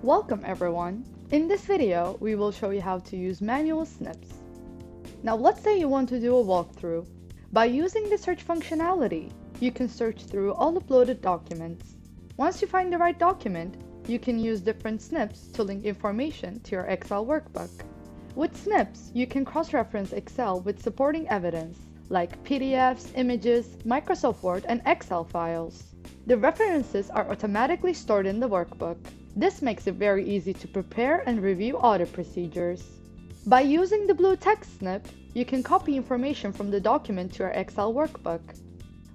Welcome everyone! In this video, we will show you how to use manual snips. Now let's say you want to do a walkthrough. By using the search functionality, you can search through all uploaded documents. Once you find the right document, you can use different snips to link information to your Excel workbook. With snips, you can cross-reference Excel with supporting evidence, like PDFs, images, Microsoft Word, and Excel files. The references are automatically stored in the workbook. This makes it very easy to prepare and review audit procedures. By using the blue text snip, you can copy information from the document to your Excel workbook.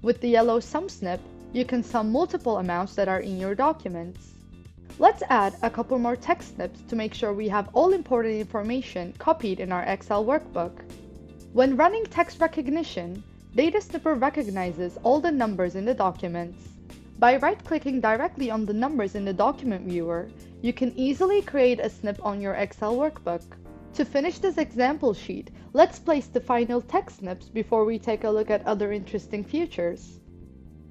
With the yellow sum snip, you can sum multiple amounts that are in your documents. Let's add a couple more text snips to make sure we have all important information copied in our Excel workbook. When running text recognition, Data Snipper recognizes all the numbers in the documents. By right-clicking directly on the numbers in the document viewer, you can easily create a snip on your Excel workbook. To finish this example sheet, let's place the final text snips before we take a look at other interesting features.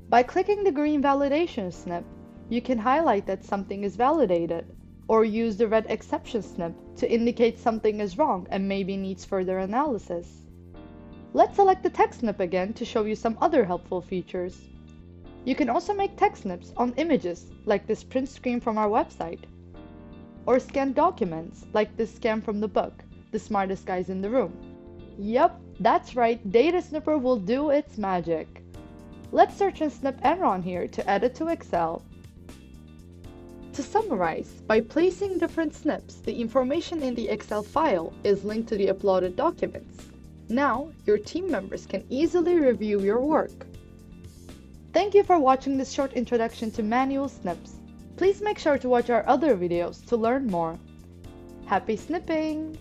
By clicking the green validation snip, you can highlight that something is validated, or use the red exception snip to indicate something is wrong and maybe needs further analysis. Let's select the text snip again to show you some other helpful features. You can also make text snips on images, like this print screen from our website, or scan documents, like this scan from the book, The Smartest Guys in the Room. Yup, that's right, Data Snipper will do its magic. Let's search and snip Enron here to add it to Excel. To summarize, by placing different snips, the information in the Excel file is linked to the uploaded documents. Now, your team members can easily review your work. Thank you for watching this short introduction to manual snips. Please make sure to watch our other videos to learn more. Happy snipping!